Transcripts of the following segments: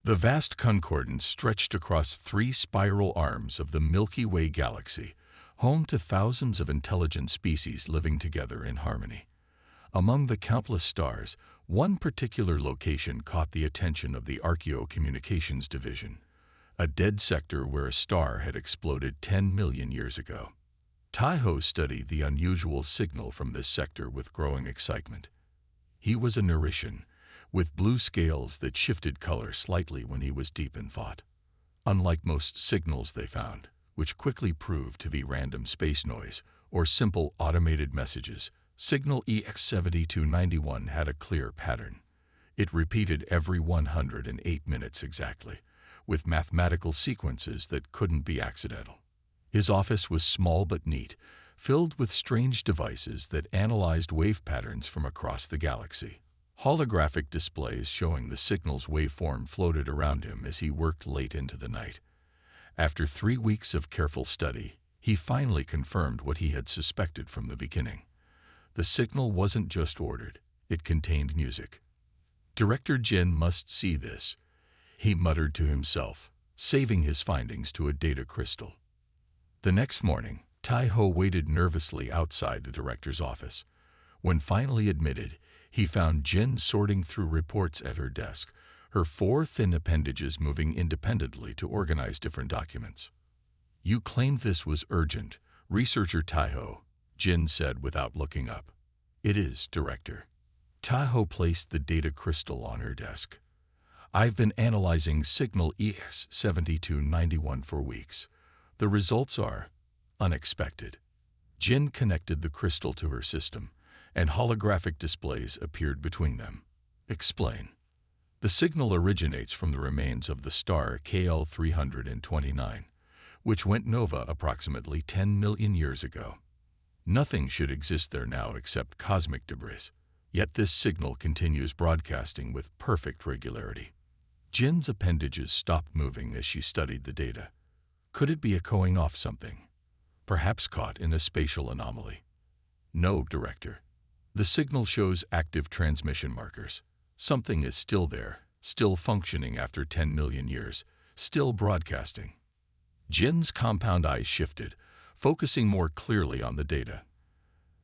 The vast concordance stretched across three spiral arms of the Milky Way galaxy, home to thousands of intelligent species living together in harmony. Among the countless stars, one particular location caught the attention of the Archaeocommunications Division, a dead sector where a star had exploded 10 million years ago. Taiho studied the unusual signal from this sector with growing excitement. He was a Narration, with blue scales that shifted color slightly when he was deep in thought. Unlike most signals they found, which quickly proved to be random space noise or simple automated messages, signal EX7291 had a clear pattern. It repeated every 108 minutes exactly, with mathematical sequences that couldn't be accidental. His office was small but neat, filled with strange devices that analyzed wave patterns from across the galaxy. Holographic displays showing the signal's waveform floated around him as he worked late into the night. After 3 weeks of careful study, he finally confirmed what he had suspected from the beginning. The signal wasn't just ordered, it contained music. Director Jin must see this, he muttered to himself, saving his findings to a data crystal. The next morning, Taiho waited nervously outside the director's office. When finally admitted, he found Jin sorting through reports at her desk, her 4 thin appendages moving independently to organize different documents. "You claimed this was urgent, Researcher Taiho," Jin said without looking up. "It is, Director." Taiho placed the data crystal on her desk. "I've been analyzing signal EX7291 for weeks. The results are unexpected." Jin connected the crystal to her system, and holographic displays appeared between them. "Explain." "The signal originates from the remains of the star KL329, which went nova approximately 10 million years ago. Nothing should exist there now except cosmic debris, yet this signal continues broadcasting with perfect regularity." Jin's appendages stopped moving as she studied the data. Could it be echoing off something? Perhaps caught in a spatial anomaly? "No, Director. The signal shows active transmission markers. Something is still there, still functioning after 10 million years, still broadcasting." Jin's compound eyes shifted, focusing more clearly on the data.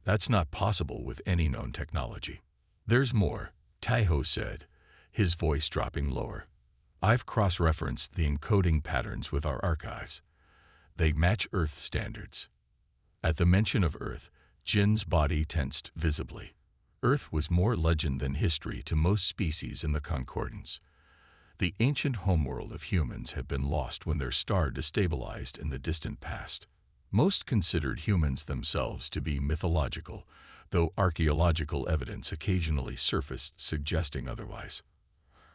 "That's not possible with any known technology." "There's more," Taiho said, his voice dropping lower. "I've cross-referenced the encoding patterns with our archives. They match Earth standards." At the mention of Earth, Jin's body tensed visibly. Earth was more legend than history to most species in the concordance. The ancient homeworld of humans had been lost when their star destabilized in the distant past. Most considered humans themselves to be mythological, though archaeological evidence occasionally surfaced suggesting otherwise.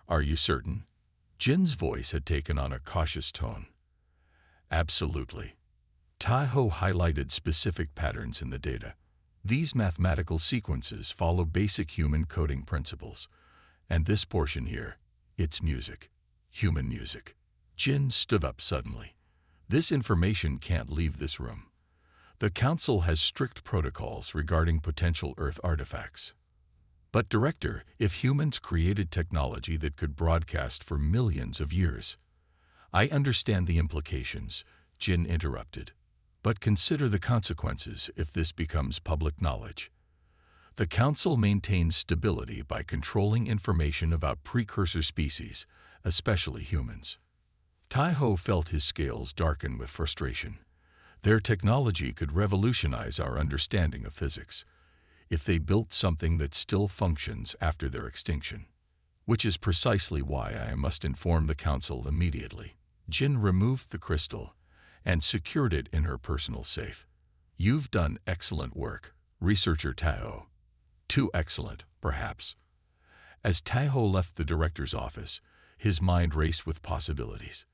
"Are you certain?" Jin's voice had taken on a cautious tone. "Absolutely." Taiho highlighted specific patterns in the data. "These mathematical sequences follow basic human coding principles. And this portion here, it's music. Human music." Jin stood up suddenly. "This information can't leave this room. The Council has strict protocols regarding potential Earth artifacts." "But Director, if humans created technology that could broadcast for millions of years—" "I understand the implications," Jin interrupted. "But consider the consequences if this becomes public knowledge. The Council maintains stability by controlling information about precursor species, especially humans." Taiho felt his scales darken with frustration. Their technology could revolutionize our understanding of physics, if they built something that still functions after their extinction. "Which is precisely why I must inform the Council immediately." Jin removed the crystal and secured it in her personal safe. "You've done excellent work, Researcher Taiho." "Too excellent, perhaps." As Taiho left the director's office, his mind raced with possibilities.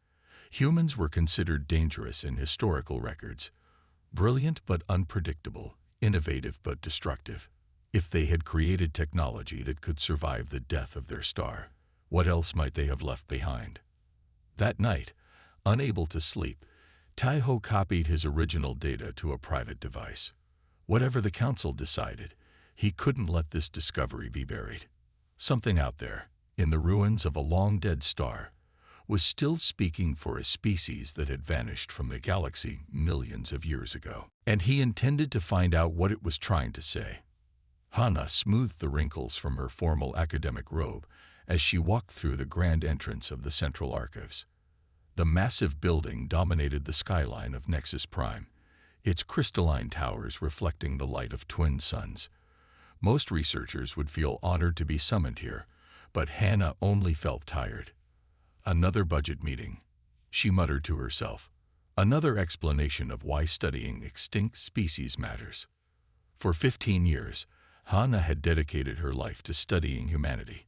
Humans were considered dangerous in historical records, brilliant but unpredictable, innovative but destructive. If they had created technology that could survive the death of their star, what else might they have left behind? That night, unable to sleep, Taiho copied his original data to a private device. Whatever the Council decided, he couldn't let this discovery be buried. Something out there, in the ruins of a long-dead star, was still speaking for a species that had vanished from the galaxy millions of years ago, and he intended to find out what it was trying to say. Hannah smoothed the wrinkles from her formal academic robe as she walked through the grand entrance of the Central Archives. The massive building dominated the skyline of Nexus Prime, its crystalline towers reflecting the light of twin suns. Most researchers would feel honored to be summoned here, but Hannah only felt tired. Another budget meeting, she muttered to herself. Another explanation of why studying extinct species matters. For 15 years, Hannah had dedicated her life to studying humanity,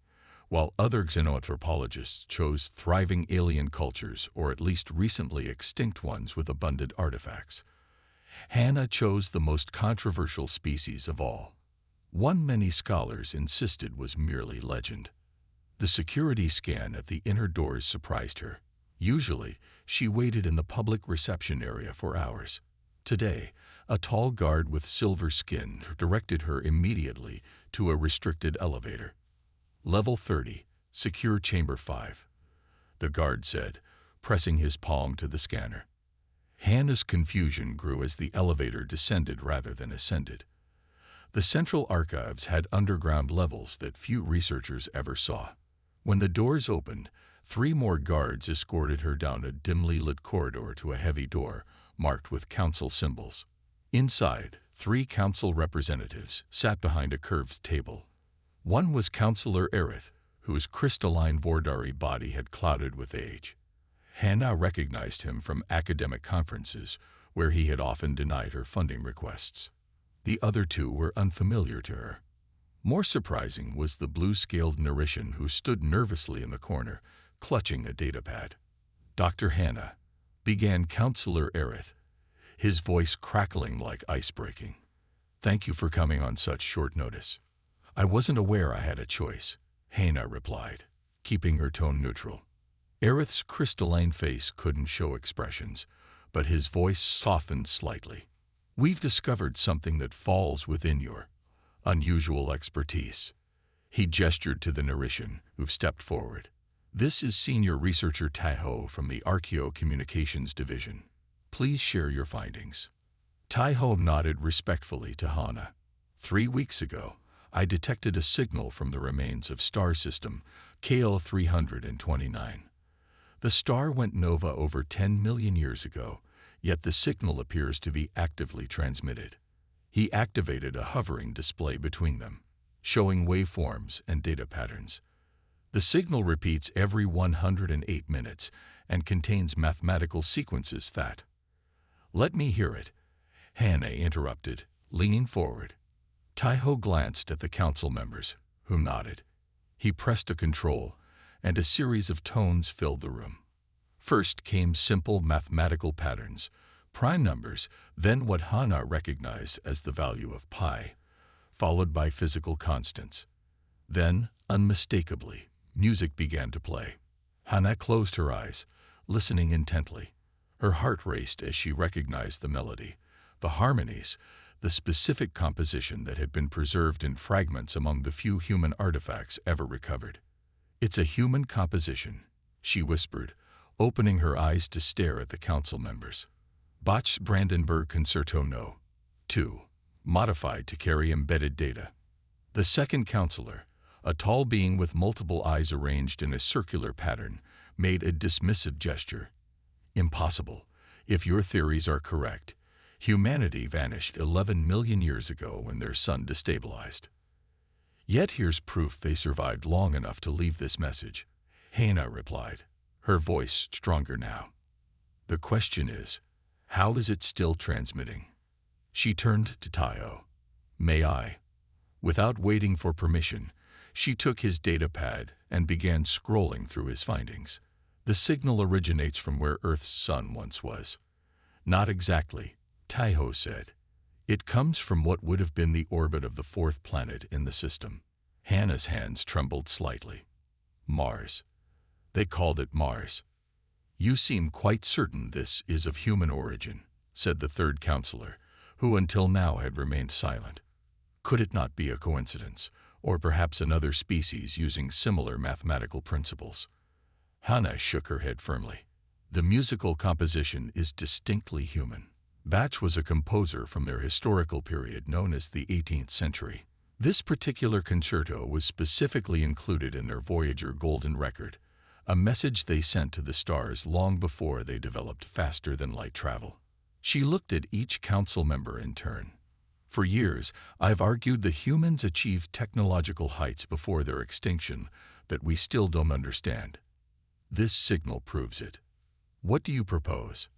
while other xenoanthropologists chose thriving alien cultures or at least recently extinct ones with abundant artifacts. Hannah chose the most controversial species of all. One many scholars insisted was merely legend. The security scan at the inner doors surprised her. Usually, she waited in the public reception area for hours. Today, a tall guard with silver skin directed her immediately to a restricted elevator. Level 30, Secure Chamber 5, the guard said, pressing his palm to the scanner. Hannah's confusion grew as the elevator descended rather than ascended. The Central Archives had underground levels that few researchers ever saw. When the doors opened, 3 more guards escorted her down a dimly lit corridor to a heavy door marked with council symbols. Inside, 3 council representatives sat behind a curved table. One was Councillor Aerith, whose crystalline Vordari body had clouded with age. Hannah recognized him from academic conferences, where he had often denied her funding requests. The other 2 were unfamiliar to her. More surprising was the blue-scaled Narration who stood nervously in the corner, clutching a datapad. "Dr. Hannah," began Councillor Aerith, his voice crackling like ice breaking. "Thank you for coming on such short notice." "I wasn't aware I had a choice," Hannah replied, keeping her tone neutral. Aerith's crystalline face couldn't show expressions, but his voice softened slightly. "We've discovered something that falls within your unusual expertise." He gestured to the Narration, who stepped forward. "This is Senior Researcher Taiho from the Archaeo-Communications Division. Please share your findings." Taiho nodded respectfully to Hannah. 3 weeks ago, I detected a signal from the remains of star system KL 329. The star went nova over 10 million years ago, yet the signal appears to be actively transmitted. He activated a hovering display between them, showing waveforms and data patterns. The signal repeats every 108 minutes and contains mathematical sequences that— "Let me hear it," Hannah interrupted, leaning forward. Taiho glanced at the council members, who nodded. He pressed a control, and a series of tones filled the room. First came simple mathematical patterns, prime numbers, then what Hannah recognized as the value of pi, followed by physical constants. Then, unmistakably, music began to play. Hannah closed her eyes, listening intently. Her heart raced as she recognized the melody, the harmonies, the specific composition that had been preserved in fragments among the few human artifacts ever recovered. "It's a human composition," she whispered, opening her eyes to stare at the council members. "Bach Brandenburg Concerto No. 2, modified to carry embedded data." The second counselor, a tall being with multiple eyes arranged in a circular pattern, made a dismissive gesture. "Impossible. If your theories are correct, humanity vanished 11 million years ago when their sun destabilized. Yet here's proof they survived long enough to leave this message," Hannah replied, her voice stronger now. "The question is, how is it still transmitting?" She turned to Taiho. "May I?" Without waiting for permission, she took his datapad and began scrolling through his findings. "The signal originates from where Earth's sun once was." "Not exactly," Taiho said. "It comes from what would have been the orbit of the 4th planet in the system." Hannah's hands trembled slightly. "Mars. They called it Mars." "You seem quite certain this is of human origin," said the third counselor, who until now had remained silent. "Could it not be a coincidence, or perhaps another species using similar mathematical principles?" Hannah shook her head firmly. The musical composition is distinctly human. Bach was a composer from their historical period known as the 18th century. This particular concerto was specifically included in their Voyager Golden Record, a message they sent to the stars long before they developed faster-than-light travel. She looked at each council member in turn. For years, I've argued that humans achieved technological heights before their extinction that we still don't understand. This signal proves it. What do you propose?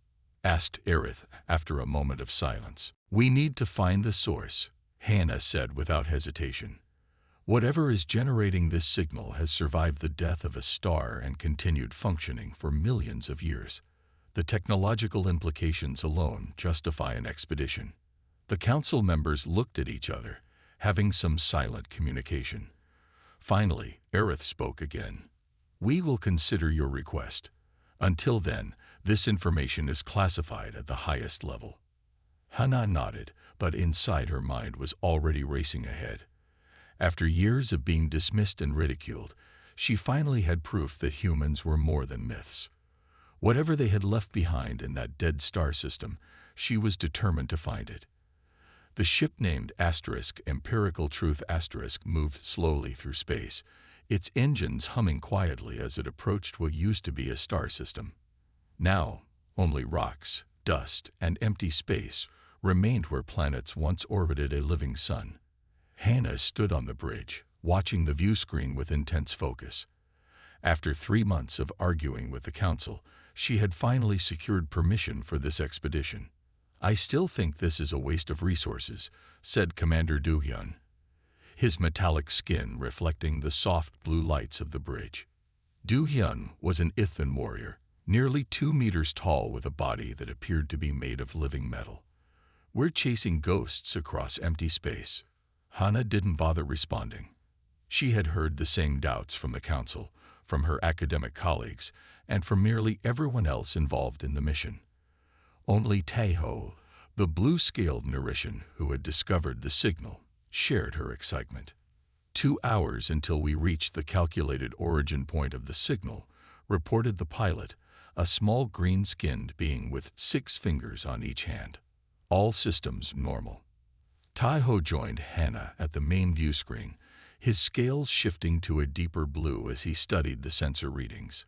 Asked Aerith after a moment of silence. We need to find the source, Hannah said without hesitation. Whatever is generating this signal has survived the death of a star and continued functioning for millions of years. The technological implications alone justify an expedition. The council members looked at each other, having some silent communication. Finally, Aerith spoke again. We will consider your request. Until then, this information is classified at the highest level. Hannah nodded, but inside her mind was already racing ahead. After years of being dismissed and ridiculed, she finally had proof that humans were more than myths. Whatever they had left behind in that dead star system, she was determined to find it. The ship named Empirical Truth moved slowly through space, its engines humming quietly as it approached what used to be a star system. Now, only rocks, dust, and empty space remained where planets once orbited a living sun. Hannah stood on the bridge, watching the view screen with intense focus. After 3 months of arguing with the council, she had finally secured permission for this expedition. I still think this is a waste of resources, said Commander Do-hyun, his metallic skin reflecting the soft blue lights of the bridge. Do-hyun was an Ithan warrior, nearly 2 meters tall with a body that appeared to be made of living metal. We're chasing ghosts across empty space. Hannah didn't bother responding. She had heard the same doubts from the council, from her academic colleagues, and from nearly everyone else involved in the mission. Only Taeho, the blue-scaled Narration who had discovered the signal, shared her excitement. 2 hours until we reached the calculated origin point of the signal, reported the pilot, a small green-skinned being with 6 fingers on each hand. All systems normal. Taeho joined Hannah at the main view screen, his scales shifting to a deeper blue as he studied the sensor readings.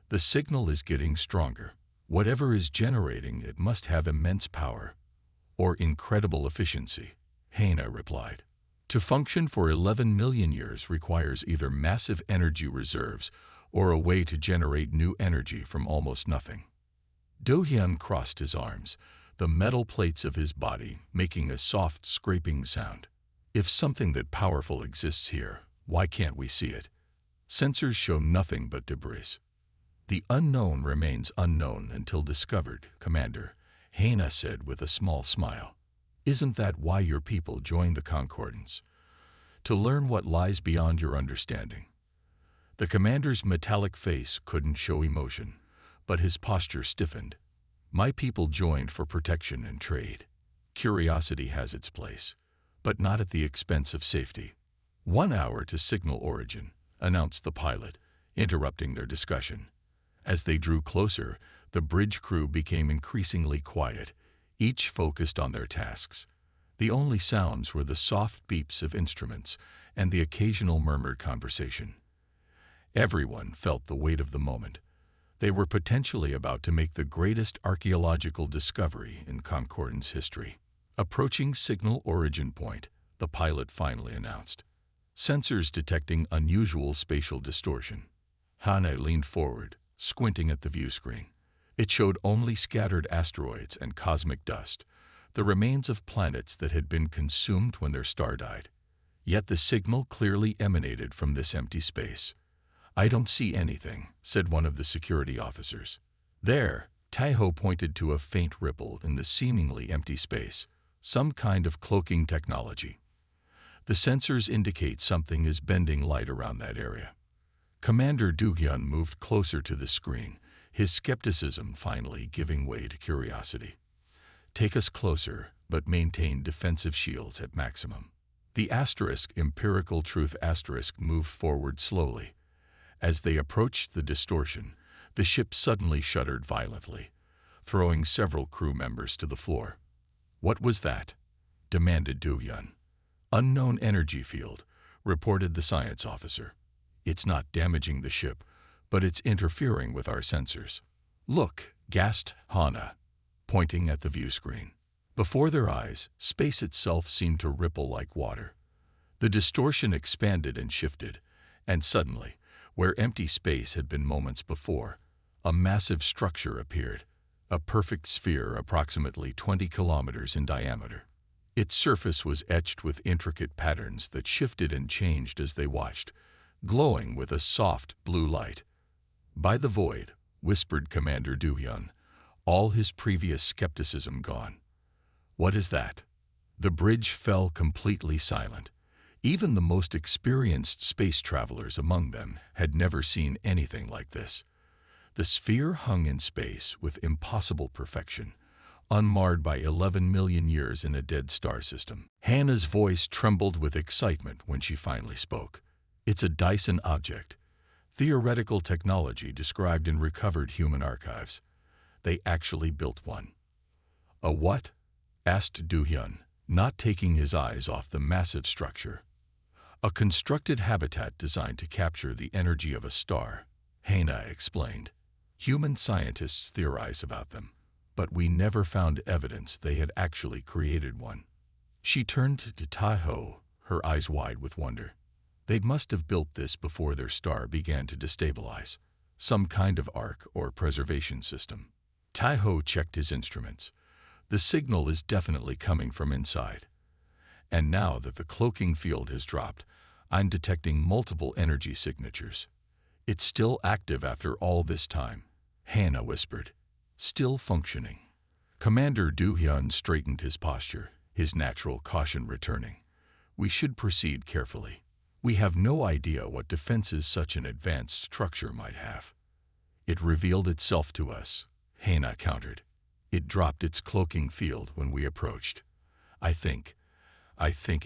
The signal is getting stronger. Whatever is generating it must have immense power, or incredible efficiency, Hannah replied. To function for 11 million years requires either massive energy reserves or a way to generate new energy from almost nothing. Do-hyun crossed his arms, the metal plates of his body making a soft scraping sound. If something that powerful exists here, why can't we see it? Sensors show nothing but debris. The unknown remains unknown until discovered, Commander, Hannah said with a small smile. Isn't that why your people joined the Concordance? To learn what lies beyond your understanding. The commander's metallic face couldn't show emotion, but his posture stiffened. My people joined for protection and trade. Curiosity has its place, but not at the expense of safety. 1 hour to signal origin, announced the pilot, interrupting their discussion. As they drew closer, the bridge crew became increasingly quiet, each focused on their tasks. The only sounds were the soft beeps of instruments and the occasional murmured conversation. Everyone felt the weight of the moment. They were potentially about to make the greatest archaeological discovery in Concordance history. Approaching signal origin point, the pilot finally announced. Sensors detecting unusual spatial distortion. Hannah leaned forward, squinting at the view screen. It showed only scattered asteroids and cosmic dust, the remains of planets that had been consumed when their star died. Yet the signal clearly emanated from this empty space. I don't see anything, said one of the security officers. There, Taeho pointed to a faint ripple in the seemingly empty space, some kind of cloaking technology. The sensors indicate something is bending light around that area. Commander Do-hyun moved closer to the screen, his skepticism finally giving way to curiosity. Take us closer, but maintain defensive shields at maximum. The Empirical Truth moved forward slowly. As they approached the distortion, the ship suddenly shuddered violently, throwing several crew members to the floor. "What was that?" demanded Du-Yun. "Unknown energy field," reported the science officer. "It's not damaging the ship, but it's interfering with our sensors." "Look," gasped Hana, pointing at the view screen. Before their eyes, space itself seemed to ripple like water. The distortion expanded and shifted, and suddenly, where empty space had been moments before, a massive structure appeared, a perfect sphere approximately 20 kilometers in diameter. Its surface was etched with intricate patterns that shifted and changed as they watched, glowing with a soft blue light. "By the void," whispered Commander Du-Yun, all his previous skepticism gone. "What is that?" The bridge fell completely silent. Even the most experienced space travelers among them had never seen anything like this. The sphere hung in space with impossible perfection, unmarred by 11 million years in a dead star system. Hannah's voice trembled with excitement when she finally spoke. "It's a Dyson object, theoretical technology described in recovered human archives. They actually built one." "A what?" asked Du-Hyun, not taking his eyes off the massive structure. "A constructed habitat designed to capture the energy of a star," Hana explained. "Human scientists theorize about them, but we never found evidence they had actually created one." She turned to Taiho, her eyes wide with wonder. They must have built this before their star began to destabilize. Some kind of arc or preservation system. Taiho checked his instruments. "The signal is definitely coming from inside. And now that the cloaking field has dropped, I'm detecting multiple energy signatures." "It's still active after all this time," Hana whispered. "Still functioning." Commander Du-Hyun straightened his posture, his natural caution returning. "We should proceed carefully. We have no idea what defenses such an advanced structure might have." "It revealed itself to us," Hana countered. "It dropped its cloaking field when we approached. I think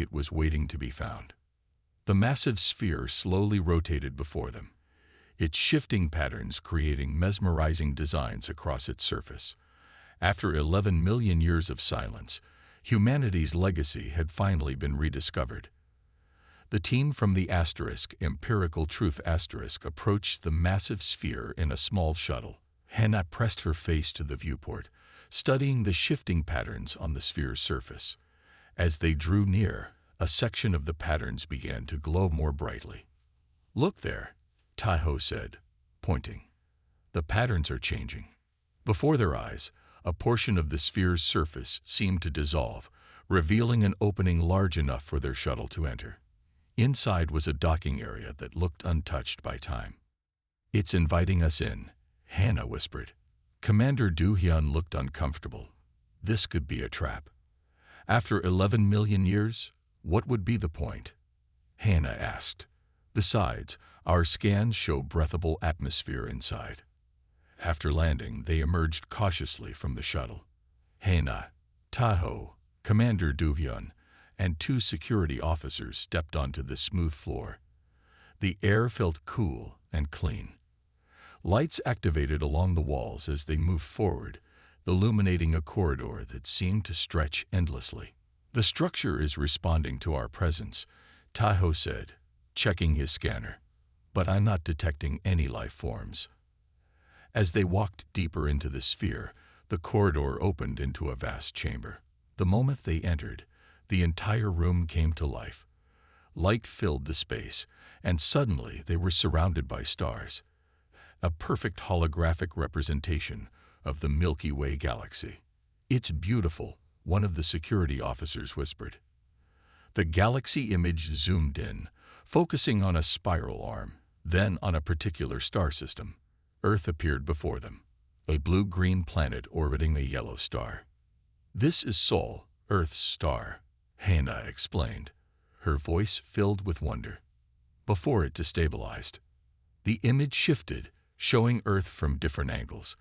it was waiting to be found." The massive sphere slowly rotated before them, its shifting patterns creating mesmerizing designs across its surface. After 11 million years of silence, humanity's legacy had finally been rediscovered. The team from the Empirical Truth approached the massive sphere in a small shuttle. Hannah pressed her face to the viewport, studying the shifting patterns on the sphere's surface. As they drew near, a section of the patterns began to glow more brightly. "Look there," Taiho said, pointing. "The patterns are changing." Before their eyes, a portion of the sphere's surface seemed to dissolve, revealing an opening large enough for their shuttle to enter. Inside was a docking area that looked untouched by time. "It's inviting us in," Hannah whispered. Commander Du-Hyun looked uncomfortable. This could be a trap. After 11 million years, what would be the point? Hannah asked. "Besides, our scans show breathable atmosphere inside." After landing, they emerged cautiously from the shuttle. Hannah, Taiho, Commander Du-Hyun, and 2 security officers stepped onto the smooth floor. The air felt cool and clean. Lights activated along the walls as they moved forward, illuminating a corridor that seemed to stretch endlessly. "The structure is responding to our presence," Taiho said, checking his scanner. "But I'm not detecting any life forms." As they walked deeper into the sphere, the corridor opened into a vast chamber. The moment they entered, the entire room came to life. Light filled the space, and suddenly they were surrounded by stars. A perfect holographic representation of the Milky Way galaxy. "It's beautiful," one of the security officers whispered. The galaxy image zoomed in, focusing on a spiral arm, then on a particular star system. Earth appeared before them, a blue-green planet orbiting a yellow star. "This is Sol, Earth's star," Hannah explained, her voice filled with wonder. Before it destabilized, the image shifted, showing Earth from different angles,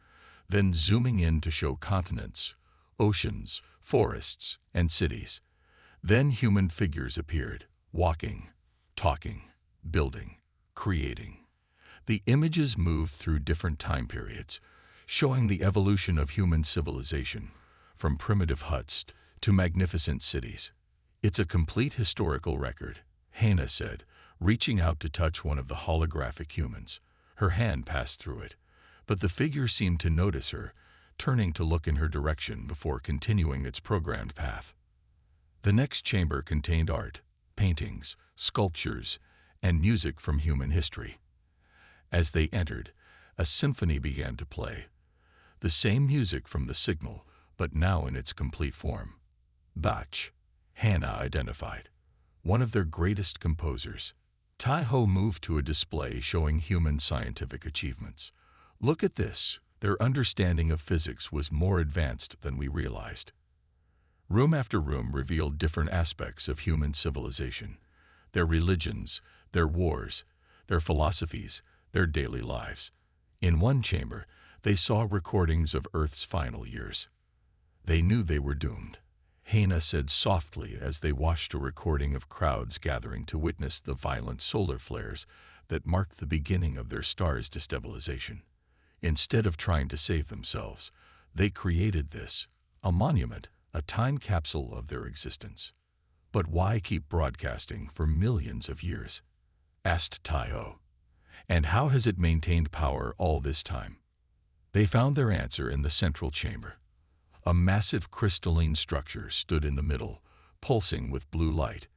then zooming in to show continents, oceans, forests, and cities. Then human figures appeared, walking, talking, building, creating. The images moved through different time periods, showing the evolution of human civilization, from primitive huts to magnificent cities. It's a complete historical record, Hannah said, reaching out to touch one of the holographic humans. Her hand passed through it, but the figure seemed to notice her, turning to look in her direction before continuing its programmed path. The next chamber contained art, paintings, sculptures, and music from human history. As they entered, a symphony began to play. The same music from the signal, but now in its complete form. Bach, Hannah identified, one of their greatest composers. Tai-Ho moved to a display showing human scientific achievements. Look at this. Their understanding of physics was more advanced than we realized. Room after room revealed different aspects of human civilization, their religions, their wars, their philosophies, their daily lives. In one chamber, they saw recordings of Earth's final years. They knew they were doomed, Hannah said softly as they watched a recording of crowds gathering to witness the violent solar flares that marked the beginning of their star's destabilization. Instead of trying to save themselves, they created this, a monument, a time capsule of their existence. But why keep broadcasting for millions of years? Asked Tai-Ho. And how has it maintained power all this time? They found their answer in the central chamber. A massive crystalline structure stood in the middle, pulsing with blue light.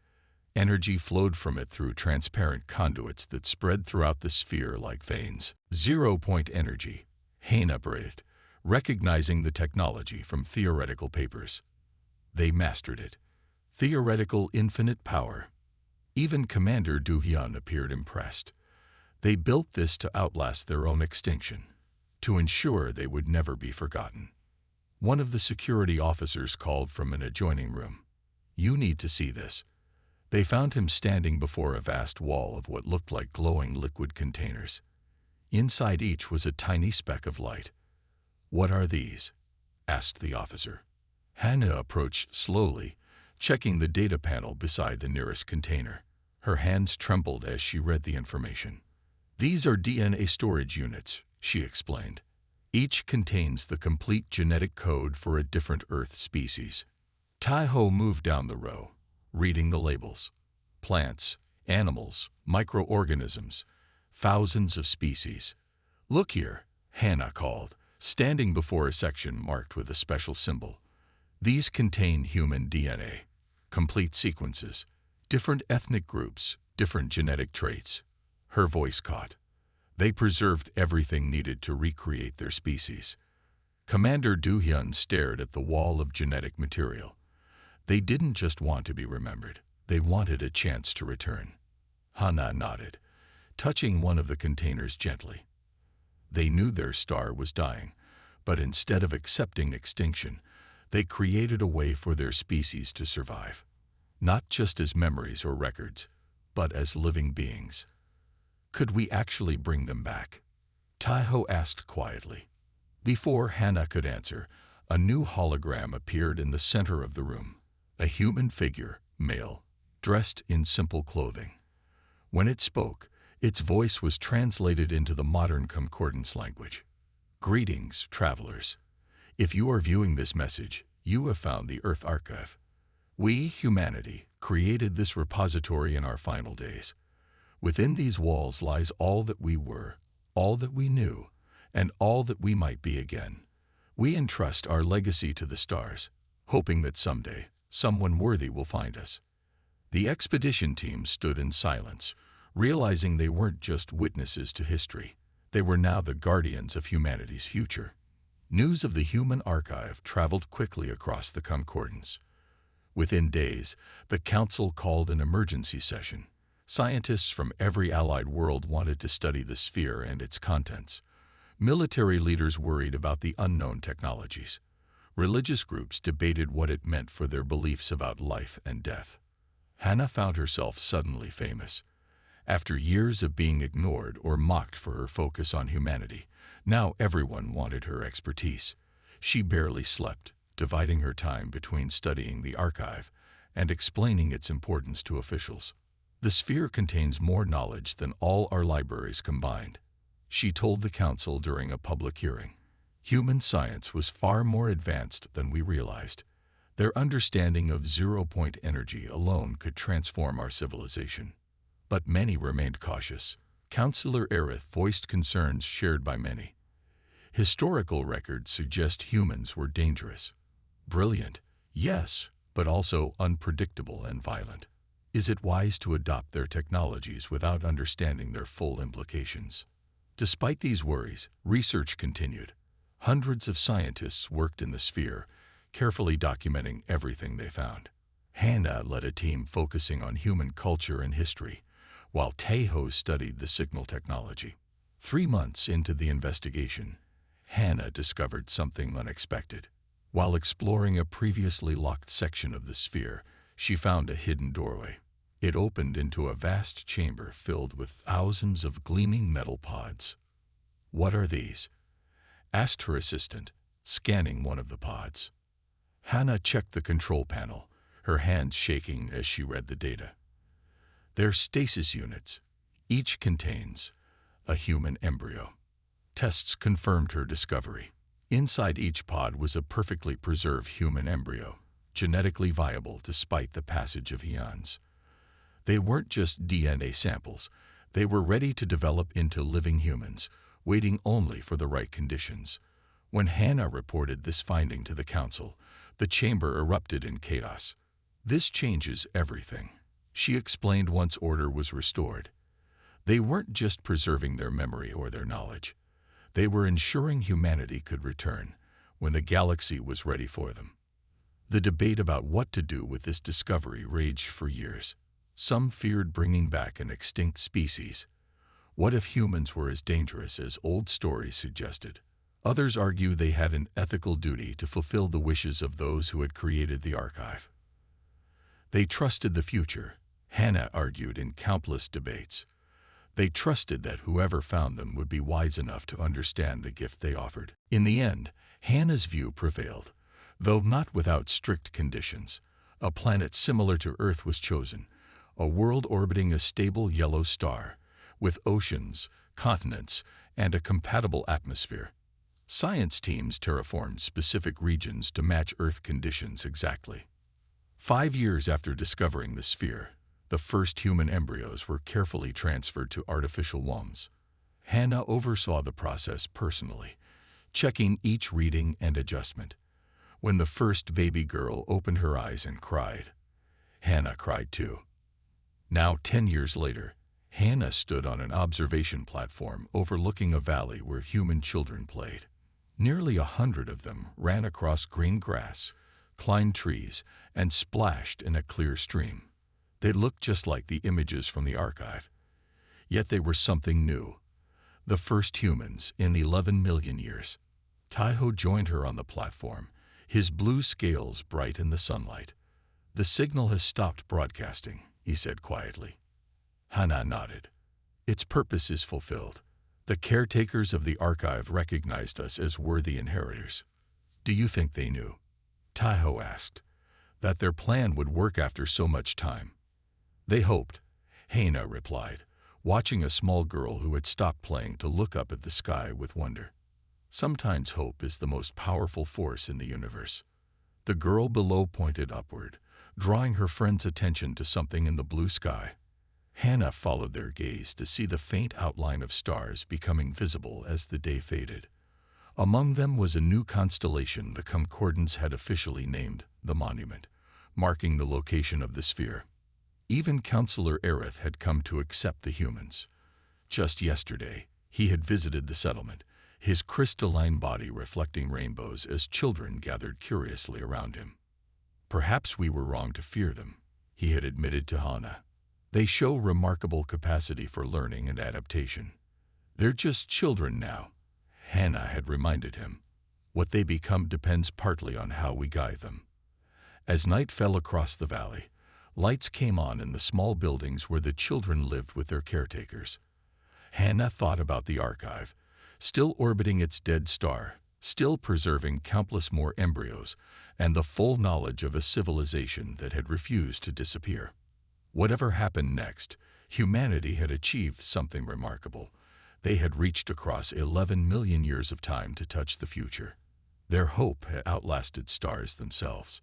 Energy flowed from it through transparent conduits that spread throughout the sphere like veins. 0-point energy, Hannah breathed, recognizing the technology from theoretical papers. They mastered it. Theoretical infinite power. Even Commander Do-hyun appeared impressed. They built this to outlast their own extinction, to ensure they would never be forgotten. One of the security officers called from an adjoining room. You need to see this. They found him standing before a vast wall of what looked like glowing liquid containers. Inside each was a tiny speck of light. What are these? Asked the officer. Hannah approached slowly, checking the data panel beside the nearest container. Her hands trembled as she read the information. These are DNA storage units, she explained. Each contains the complete genetic code for a different Earth species. Tai-Ho moved down the row, reading the labels. Plants, animals, microorganisms, thousands of species. Look here, Hannah called, standing before a section marked with a special symbol. These contain human DNA, complete sequences, different ethnic groups, different genetic traits. Her voice caught. They preserved everything needed to recreate their species. Commander Do-hyun stared at the wall of genetic material. They didn't just want to be remembered. They wanted a chance to return. Hannah nodded, touching one of the containers gently. They knew their star was dying, but instead of accepting extinction, they created a way for their species to survive. Not just as memories or records, but as living beings. Could we actually bring them back? Tai-Ho asked quietly. Before Hannah could answer, a new hologram appeared in the center of the room. A human figure, male, dressed in simple clothing. When it spoke, its voice was translated into the modern concordance language. Greetings, travelers. If you are viewing this message, you have found the Earth Archive. We, humanity, created this repository in our final days. Within these walls lies all that we were, all that we knew, and all that we might be again. We entrust our legacy to the stars, hoping that someday, someone worthy will find us. The expedition team stood in silence, realizing they weren't just witnesses to history. They were now the guardians of humanity's future. News of the human archive traveled quickly across the concordance. Within days, the council called an emergency session. Scientists from every allied world wanted to study the sphere and its contents. Military leaders worried about the unknown technologies. Religious groups debated what it meant for their beliefs about life and death. Hannah found herself suddenly famous. After years of being ignored or mocked for her focus on humanity, now everyone wanted her expertise. She barely slept, dividing her time between studying the archive and explaining its importance to officials. The sphere contains more knowledge than all our libraries combined. she told the council during a public hearing. Human science was far more advanced than we realized. Their understanding of zero-point energy alone could transform our civilization. But many remained cautious. Councillor Aerith voiced concerns shared by many. Historical records suggest humans were dangerous. Brilliant, yes, but also unpredictable and violent. Is it wise to adopt their technologies without understanding their full implications? Despite these worries, research continued. Hundreds of scientists worked in the sphere, carefully documenting everything they found. Hannah led a team focusing on human culture and history, while Taeho studied the signal technology. 3 months into the investigation, Hannah discovered something unexpected. While exploring a previously locked section of the sphere, she found a hidden doorway. It opened into a vast chamber filled with thousands of gleaming metal pods. "What are these?" asked her assistant, scanning one of the pods. Hannah checked the control panel, her hands shaking as she read the data. They're stasis units. Each contains a human embryo. Tests confirmed her discovery. Inside each pod was a perfectly preserved human embryo, genetically viable despite the passage of eons. They weren't just DNA samples. They were ready to develop into living humans, waiting only for the right conditions. When Hannah reported this finding to the council, the chamber erupted in chaos. "This changes everything," she explained once order was restored. They weren't just preserving their memory or their knowledge. They were ensuring humanity could return when the galaxy was ready for them. The debate about what to do with this discovery raged for years. Some feared bringing back an extinct species. What if humans were as dangerous as old stories suggested? Others argued they had an ethical duty to fulfill the wishes of those who had created the archive. They trusted the future, Hannah argued in countless debates. They trusted that whoever found them would be wise enough to understand the gift they offered. In the end, Hannah's view prevailed, though not without strict conditions. A planet similar to Earth was chosen, a world orbiting a stable yellow star, with oceans, continents, and a compatible atmosphere. Science teams terraformed specific regions to match Earth conditions exactly. 5 years after discovering the sphere, the first human embryos were carefully transferred to artificial wombs. Hannah oversaw the process personally, checking each reading and adjustment. When the first baby girl opened her eyes and cried, Hannah cried too. Now, 10 years later, Hannah stood on an observation platform overlooking a valley where human children played. Nearly 100 of them ran across green grass, climbed trees, and splashed in a clear stream. They looked just like the images from the archive. Yet they were something new. The first humans in 11 million years. Taeho joined her on the platform, his blue scales bright in the sunlight. "The signal has stopped broadcasting," he said quietly. Hannah nodded. "Its purpose is fulfilled. The caretakers of the archive recognized us as worthy inheritors." "Do you think they knew?" Taeho asked. "That their plan would work after so much time?" "They hoped," Hannah replied, watching a small girl who had stopped playing to look up at the sky with wonder. Sometimes hope is the most powerful force in the universe. The girl below pointed upward, drawing her friend's attention to something in the blue sky. Hannah followed their gaze to see the faint outline of stars becoming visible as the day faded. Among them was a new constellation the Concordance had officially named the Monument, marking the location of the sphere. Even Councillor Aerith had come to accept the humans. Just yesterday, he had visited the settlement, his crystalline body reflecting rainbows as children gathered curiously around him. "Perhaps we were wrong to fear them," he had admitted to Hannah. "They show remarkable capacity for learning and adaptation." "They're just children now," Hannah had reminded him. "What they become depends partly on how we guide them." As night fell across the valley, lights came on in the small buildings where the children lived with their caretakers. Hannah thought about the archive, still orbiting its dead star, still preserving countless more embryos, and the full knowledge of a civilization that had refused to disappear. Whatever happened next, humanity had achieved something remarkable. They had reached across 11 million years of time to touch the future. Their hope had outlasted stars themselves.